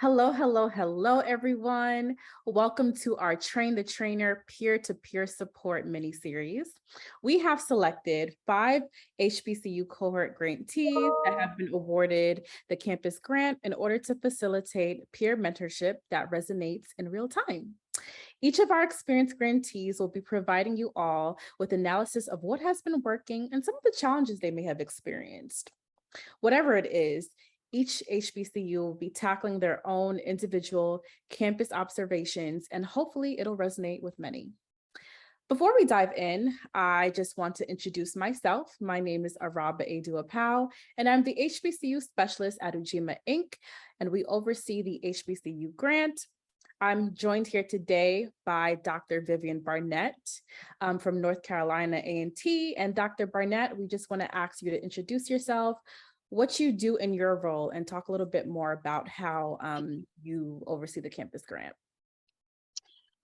Hello, hello, hello, everyone. Welcome to our Train the Trainer peer-to-peer support mini-series. We have selected 5 HBCU cohort grantees that have been awarded the campus grant in order to facilitate peer mentorship that resonates in real time. Each of our experienced grantees will be providing you all with analysis of what has been working and some of the challenges they may have experienced. Whatever it is, each HBCU will be tackling their own individual campus observations, and hopefully it'll resonate with many. Before we dive in, I just want to introduce myself. My name is Araba Adua, and I'm the HBCU specialist at Ujima Inc., and we oversee the HBCU grant. I'm joined here today by Dr. Vivian Barnett from North Carolina A&T. And Dr. Barnett, we just want to ask you to introduce yourself, what you do in your role, and talk a little bit more about how you oversee the campus grant.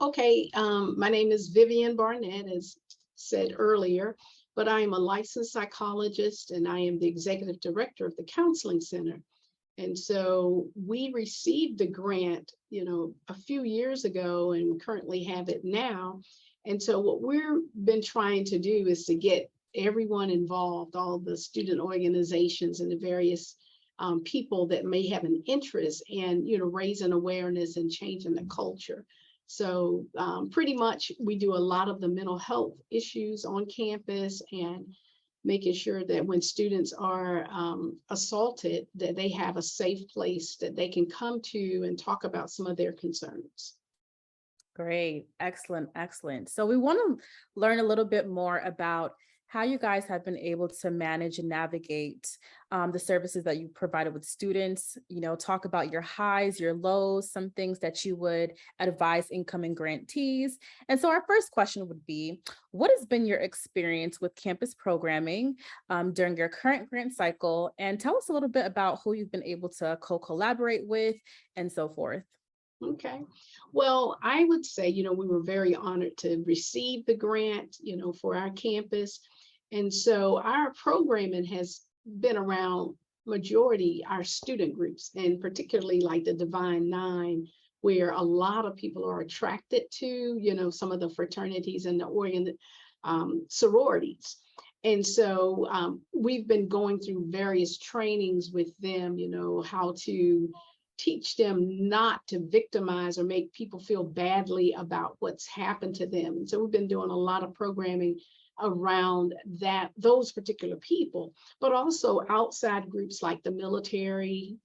Okay, my name is Vivian Barnett, as said earlier, but I am a licensed psychologist and I am the executive director of the Counseling Center. And so we received the grant, a few years ago, and we currently have it now. And so what we've been trying to do is to get everyone involved, all the student organizations and the various people that may have an interest in, raising awareness and changing the culture. So pretty much we do a lot of the mental health issues on campus and making sure that when students are assaulted, that they have a safe place that they can come to and talk about some of their concerns. Great, excellent, excellent. So we want to learn a little bit more about how you guys have been able to manage and navigate the services that you provided with students, talk about your highs, your lows, some things that you would advise incoming grantees. And so our first question would be, what has been your experience with campus programming during your current grant cycle? And tell us a little bit about who you've been able to co-collaborate with and so forth. Okay. Well, I would say, we were very honored to receive the grant, for our campus. And so our programming has been around majority our student groups, and particularly like the Divine Nine, where a lot of people are attracted to, some of the fraternities and the sororities. And so we've been going through various trainings with them, how to teach them not to victimize or make people feel badly about what's happened to them. And so we've been doing a lot of programming around those particular people, but also outside groups like the military,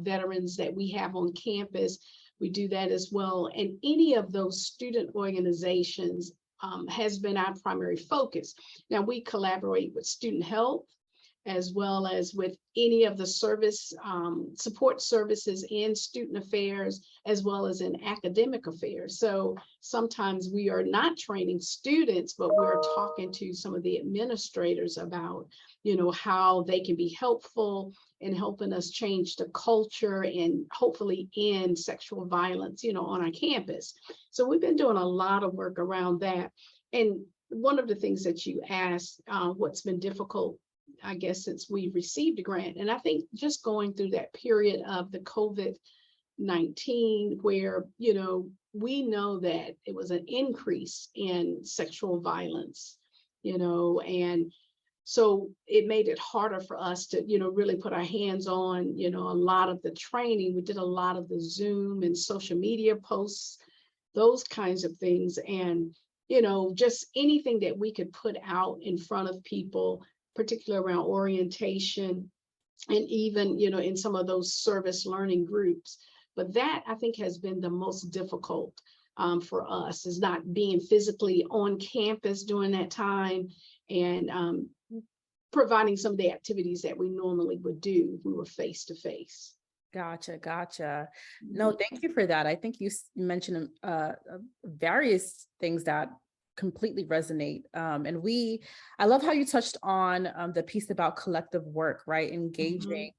veterans that we have on campus. We do that as well. And any of those student organizations has been our primary focus. Now we collaborate with student health, as well as with any of the service support services in student affairs, as well as in academic affairs. So sometimes we are not training students, but we're talking to some of the administrators about, how they can be helpful in helping us change the culture and hopefully end sexual violence, on our campus. So we've been doing a lot of work around that. And one of the things that you asked, what's been difficult, I guess, since we received a grant. And I think just going through that period of the COVID-19, where, we know that it was an increase in sexual violence, and so it made it harder for us to, really put our hands on, a lot of the training. We did a lot of the Zoom and social media posts, those kinds of things. And, just anything that we could put out in front of people, particularly around orientation and even, in some of those service learning groups. But that, I think, has been the most difficult for us, is not being physically on campus during that time and providing some of the activities that we normally would do if we were face to face. Gotcha. No, thank you for that. I think you mentioned various things that completely resonate. And I love how you touched on the piece about collective work, right? Engaging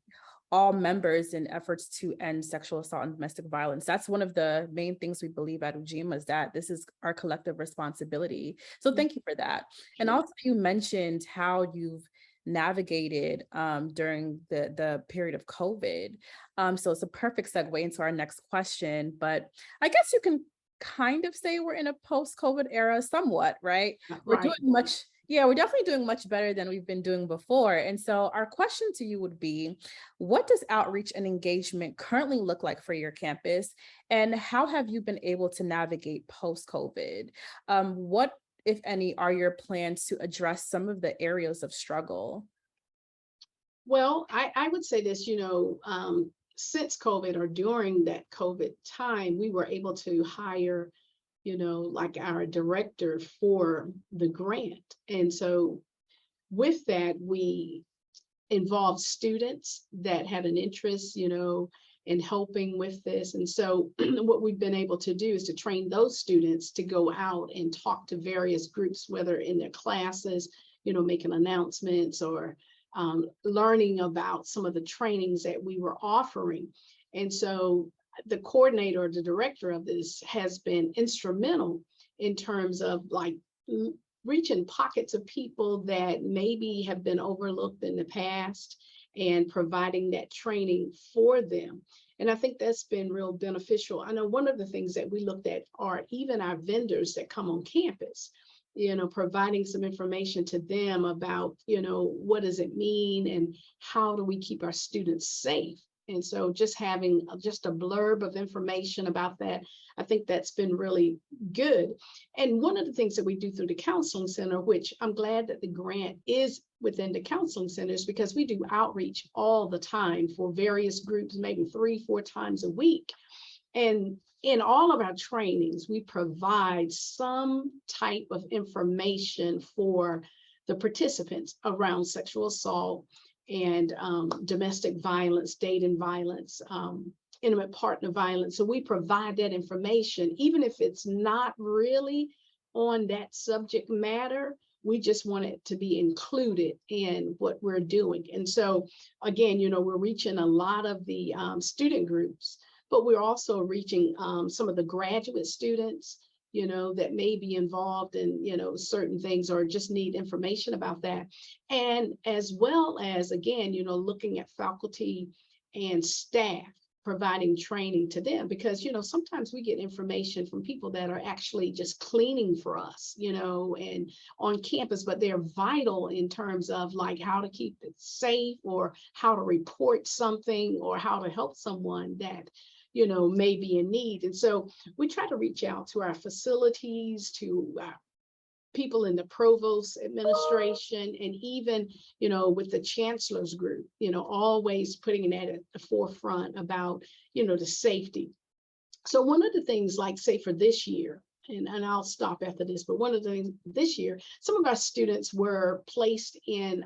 all members in efforts to end sexual assault and domestic violence. That's one of the main things we believe at Ujima, is that this is our collective responsibility. So thank you for that. And also you mentioned how you've navigated during the period of COVID. So it's a perfect segue into our next question. But I guess you can kind of say we're in a post-COVID era somewhat, right? We're doing Right. much, yeah, we're definitely doing much better than we've been doing before. And so our question to you would be, what does outreach and engagement currently look like for your campus? And how have you been able to navigate post-COVID? What, if any, are your plans to address some of the areas of struggle? Well, I would say this, since COVID or during that COVID time, we were able to hire, like our director for the grant. And so with that, we involved students that had an interest, in helping with this. And so what we've been able to do is to train those students to go out and talk to various groups, whether in their classes, making announcements or learning about some of the trainings that we were offering. And so the coordinator or the director of this has been instrumental in terms of like reaching pockets of people that maybe have been overlooked in the past and providing that training for them. And I think that's been real beneficial. I know one of the things that we looked at are even our vendors that come on campus, providing some information to them about, what does it mean and how do we keep our students safe? And so just having just a blurb of information about that, I think that's been really good. And one of the things that we do through the counseling center, which I'm glad that the grant is within the counseling centers, because we do outreach all the time for various groups, maybe 3-4 times a week. And in all of our trainings, we provide some type of information for the participants around sexual assault and domestic violence, dating violence, intimate partner violence. So we provide that information, even if it's not really on that subject matter. We just want it to be included in what we're doing. And so, again, we're reaching a lot of the student groups, but we're also reaching some of the graduate students, that may be involved in, certain things or just need information about that. And as well as, again, looking at faculty and staff, providing training to them, because, sometimes we get information from people that are actually just cleaning for us, and on campus, but they're vital in terms of like how to keep it safe or how to report something or how to help someone that may be in need. And so we try to reach out to our facilities, to people in the provost administration, and even, with the chancellor's group, always putting that at the forefront about, the safety. So one of the things, like say for this year, and I'll stop after this, but one of the things this year, some of our students were placed in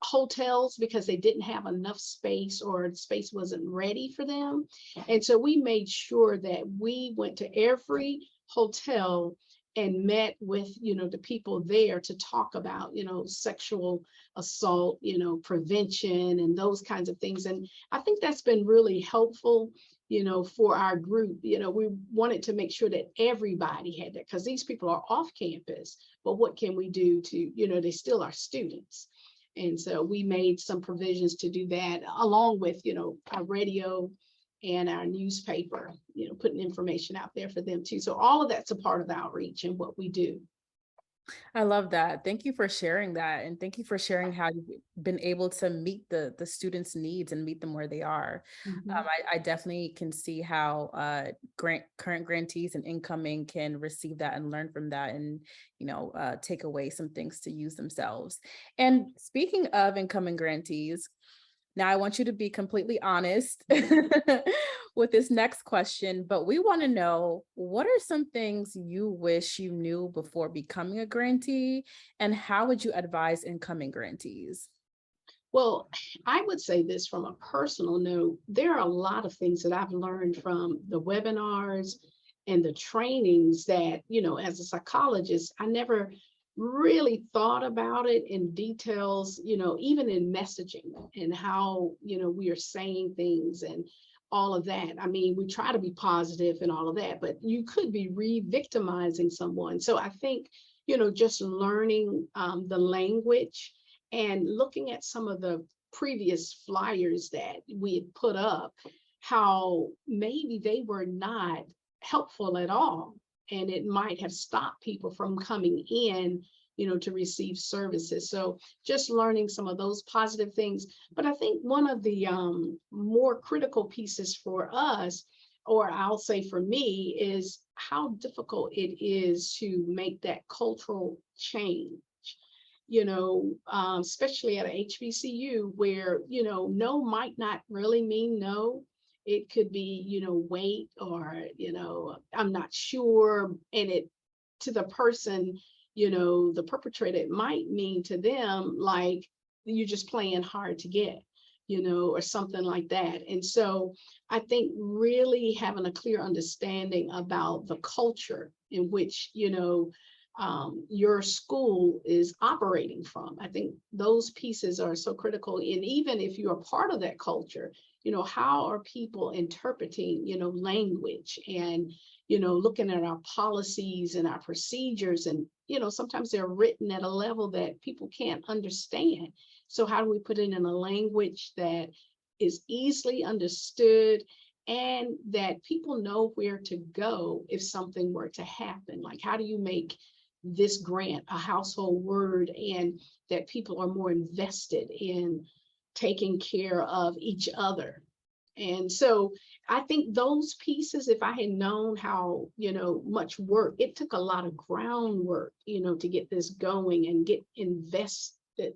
hotels because they didn't have enough space or the space wasn't ready for them. And so we made sure that we went to every hotel and met with, the people there to talk about, sexual assault, prevention and those kinds of things. And I think that's been really helpful, for our group. We wanted to make sure that everybody had that, because these people are off campus, but what can we do to, they still are students. And so we made some provisions to do that, along with, our radio and our newspaper, putting information out there for them too. So all of that's a part of outreach and what we do. I love that. Thank you for sharing that. And thank you for sharing how you've been able to meet the students' needs and meet them where they are. Mhm. I definitely can see how current grantees and incoming can receive that and learn from that and, take away some things to use themselves. And speaking of incoming grantees, now, I want you to be completely honest with this next question, but we want to know, what are some things you wish you knew before becoming a grantee, and how would you advise incoming grantees? Well, I would say this from a personal note. There are a lot of things that I've learned from the webinars and the trainings that, as a psychologist, I never really thought about it in details, even in messaging and how, we are saying things and all of that. I mean, we try to be positive and all of that, but you could be re-victimizing someone. So I think, just learning the language And looking at some of the previous flyers that we had put up, how maybe they were not helpful at all. And it might have stopped people from coming in, to receive services. So just learning some of those positive things. But I think one of the more critical pieces for us, or I'll say for me, is how difficult it is to make that cultural change. Especially at a HBCU where, no might not really mean no. It could be, wait, or, I'm not sure. And it, to the person, the perpetrator, it might mean to them like you're just playing hard to get, or something like that. And so I think really having a clear understanding about the culture in which, your school is operating from. I think those pieces are so critical. And even if you're a part of that culture, how are people interpreting, language, and, looking at our policies and our procedures, and, sometimes they're written at a level that people can't understand. So how do we put it in a language that is easily understood and that people know where to go if something were to happen? Like, how do you make this grant a household word, and that people are more invested in taking care of each other? And so I think those pieces, if I had known how, much work, it took a lot of groundwork, to get this going and get invested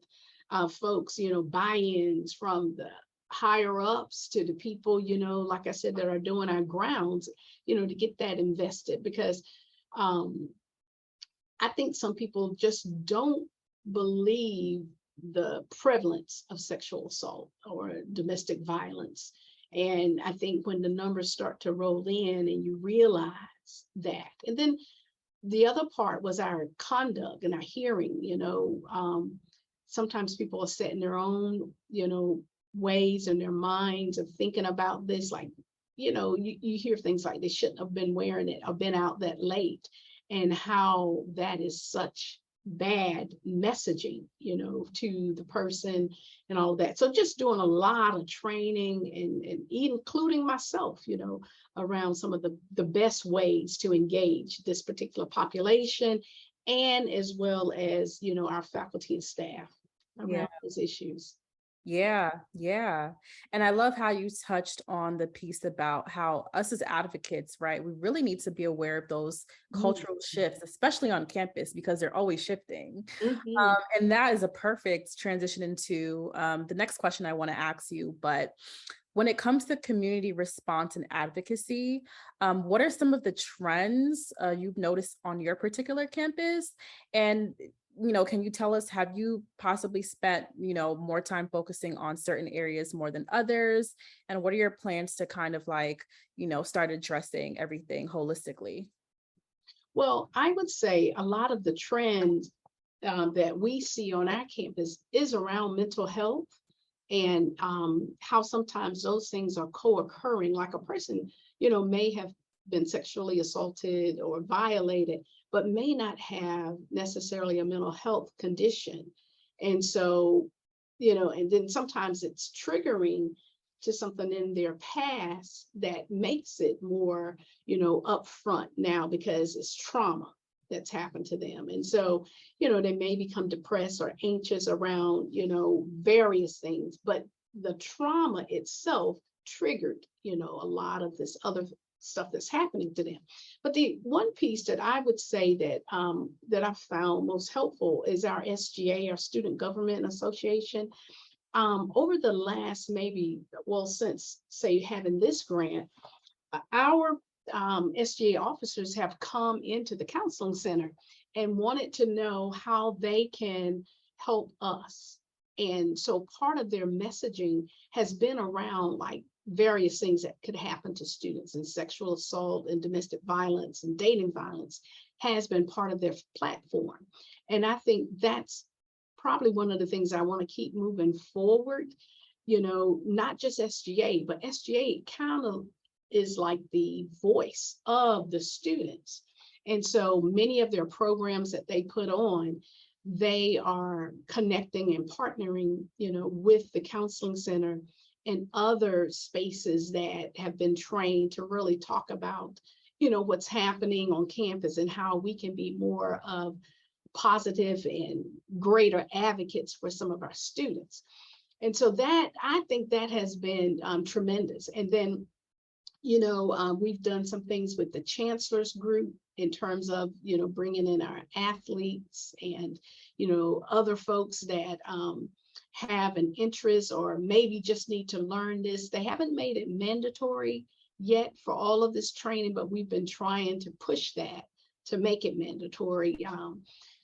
folks, buy-ins from the higher ups to the people, like I said, that are doing our grounds, to get that invested. Because I think some people just don't believe the prevalence of sexual assault or domestic violence. And I think when the numbers start to roll in and you realize that, and then the other part was our conduct and our hearing, sometimes people are set in their own, ways and their minds of thinking about this. Like, you hear things like they shouldn't have been wearing it or been out that late, and how that is such bad messaging, to the person and all of that. So just doing a lot of training and including myself, around some of the best ways to engage this particular population, and as well as, our faculty and staff Yeah. around those issues. Yeah, yeah. And I love how you touched on the piece about how us as advocates, right? We really need to be aware of those cultural shifts, especially on campus, because they're always shifting. Mhm. And that is a perfect transition into the next question I want to ask you. But when it comes to community response and advocacy, what are some of the trends you've noticed on your particular campus? And can you tell us, have you possibly spent, more time focusing on certain areas more than others? And what are your plans to kind of like, start addressing everything holistically? Well, I would say a lot of the trends that we see on our campus is around mental health, and how sometimes those things are co-occurring. Like a person, may have been sexually assaulted or violated, but may not have necessarily a mental health condition. And so, and then sometimes it's triggering to something in their past that makes it more, upfront now because it's trauma that's happened to them. And so, they may become depressed or anxious around, various things, but the trauma itself triggered, a lot of this other stuff that's happening to them. But the one piece that I would say that that I found most helpful is our SGA, our Student Government Association. Over the last maybe, well, since say having this grant, our SGA officers have come into the counseling center and wanted to know how they can help us. And so part of their messaging has been around like various things that could happen to students, and sexual assault and domestic violence and dating violence has been part of their platform. And I think that's probably one of the things I want to keep moving forward, not just SGA, but SGA kind of is like the voice of the students. And so many of their programs that they put on, they are connecting and partnering, with the counseling center and other spaces that have been trained to really talk about, what's happening on campus and how we can be more of positive and greater advocates for some of our students. And so that, I think that has been tremendous. And then, we've done some things with the chancellor's group in terms of, bringing in our athletes and, other folks that have an interest or maybe just need to learn this. They haven't made it mandatory yet for all of this training, but we've been trying to push that to make it mandatory.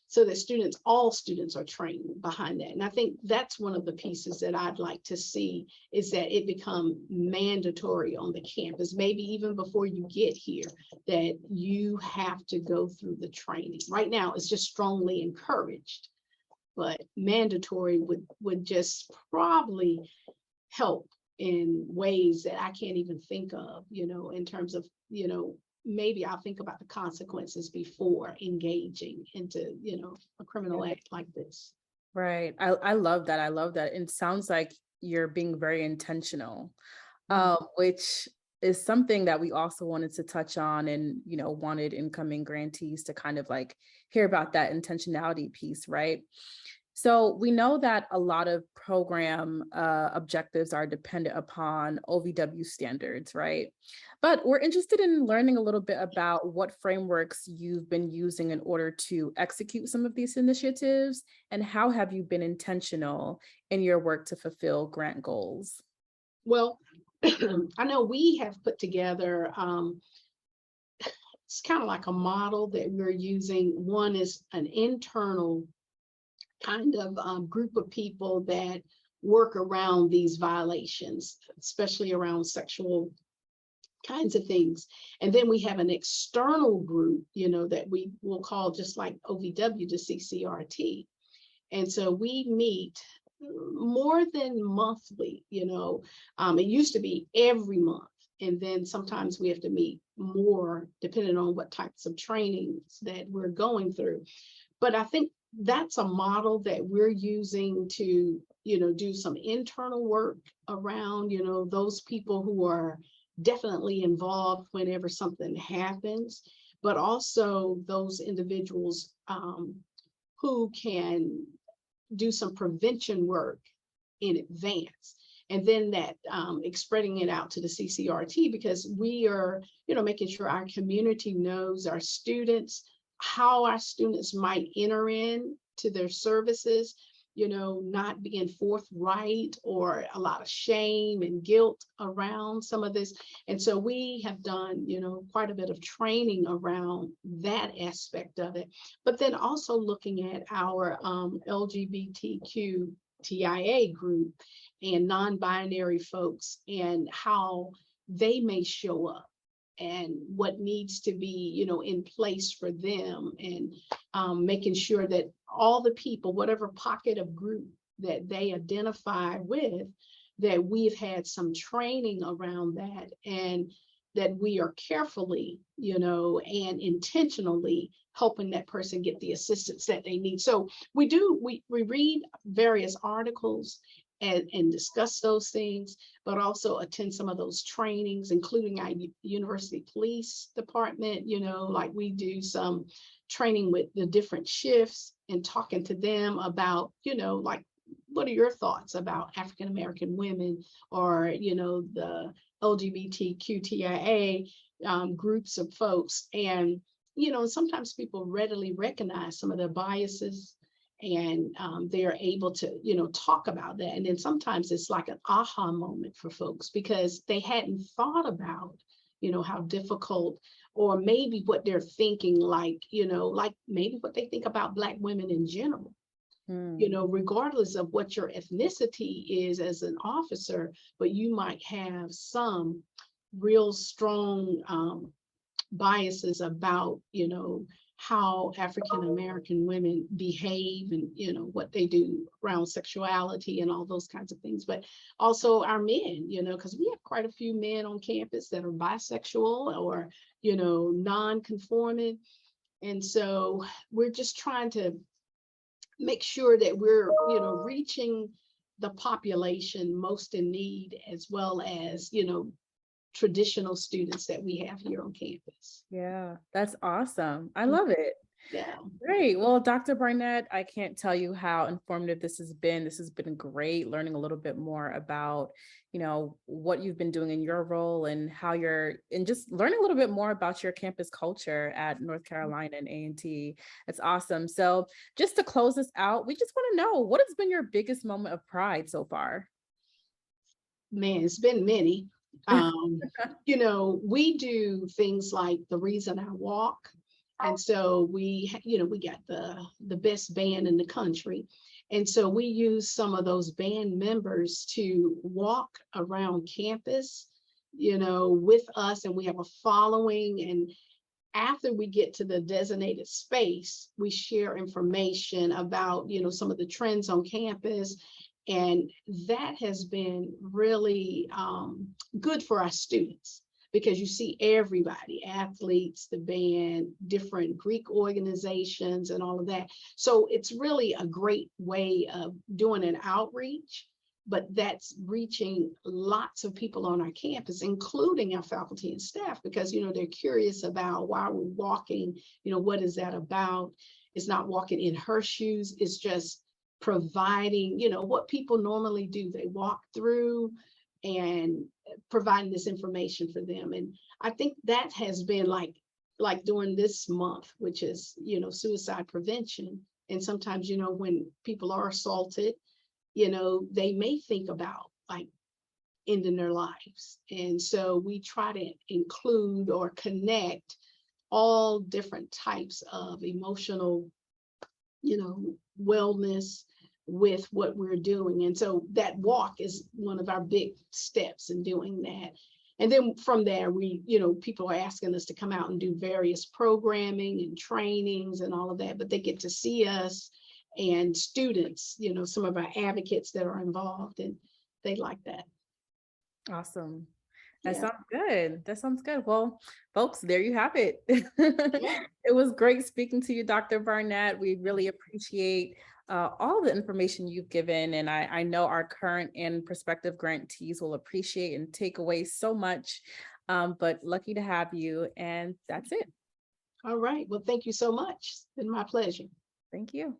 So that all students are trained behind that. And I think that's one of the pieces that I'd like to see, is that it become mandatory on the campus, maybe even before you get here, that you have to go through the training. Right now, it's just strongly encouraged, but mandatory would just probably help in ways that I can't even think of, in terms of, maybe I'll think about the consequences before engaging into, a criminal act like this. Right. I love that. I love that. It sounds like you're being very intentional, which is something that we also wanted to touch on, and, wanted incoming grantees to kind of like hear about that intentionality piece, right? So we know that a lot of program objectives are dependent upon OVW standards, right? But we're interested in learning a little bit about what frameworks you've been using in order to execute some of these initiatives, and how have you been intentional in your work to fulfill grant goals? Well, I know we have put together, it's kind of like a model that we're using. One is an internal kind of group of people that work around these violations, especially around sexual kinds of things. And then we have an external group, that we will call, just like OVW, the CCRT. And so we meet more than monthly, it used to be every month. And then sometimes we have to meet more depending on what types of trainings that we're going through. But I think that's a model that we're using to, do some internal work around, those people who are definitely involved whenever something happens, but also those individuals who can do some prevention work in advance. And then that spreading it out to the CCRT, because we are, making sure our community knows our students, how our students might enter in to their services, not being forthright, or a lot of shame and guilt around some of this. And so we have done, quite a bit of training around that aspect of it. But then also looking at our LGBTQ TIA group and non-binary folks, and how they may show up, and what needs to be, in place for them, and making sure that all the people, whatever pocket of group that they identify with, that we've had some training around that, and that we are carefully, and intentionally helping that person get the assistance that they need. So we read various articles and discuss those things, but also attend some of those trainings, including our university police department. Like we do some training with the different shifts and talking to them about, like, what are your thoughts about African American women, or, the LGBTQTIA groups of folks. And, sometimes people readily recognize some of their biases, and they're able to, talk about that. And then sometimes it's like an aha moment for folks, because they hadn't thought about, how difficult, or maybe what they're thinking, like maybe what they think about Black women in general. Regardless of what your ethnicity is as an officer, but you might have some real strong biases about, how African American women behave, and, what they do around sexuality and all those kinds of things. But also our men, because we have quite a few men on campus that are bisexual, or, non-conforming. And so we're just trying to make sure that we're, reaching the population most in need, as well as, traditional students that we have here on campus. Yeah, that's awesome. I Mm. love it. Yeah. Great. Well, Dr. Barnett, I can't tell you how informative this has been. This has been great learning a little bit more about, what you've been doing in your role and how and just learning a little bit more about your campus culture at North Carolina and A&T. It's awesome. So just to close this out, we just want to know, what has been your biggest moment of pride so far? Man, it's been many. We do things like the reason I walk. And so we got the best band in the country. And so we use some of those band members to walk around campus, with us, and we have a following. And after we get to the designated space, we share information about, some of the trends on campus. And that has been really good for our students, because you see everybody, athletes, the band, different Greek organizations, and all of that. So it's really a great way of doing an outreach, but that's reaching lots of people on our campus, including our faculty and staff, because they're curious about why we're walking. What is that about? It's not walking in her shoes, it's just providing what people normally do. They walk through and providing this information for them. And I think that has been like during this month, which is suicide prevention. And sometimes when people are assaulted, they may think about like ending their lives. And so we try to include or connect all different types of emotional, wellness with what we're doing. And so that walk is one of our big steps in doing that. And then from there, people are asking us to come out and do various programming and trainings and all of that, but they get to see us and students, some of our advocates that are involved, and they like that. Awesome. That Yeah. sounds good. That sounds good. Well, folks, there you have it. Yeah. It was great speaking to you, Dr. Barnett. We really appreciate all the information you've given. And I know our current and prospective grantees will appreciate and take away so much. But lucky to have you. And that's it. All right. Well, thank you so much. It's been my pleasure. Thank you.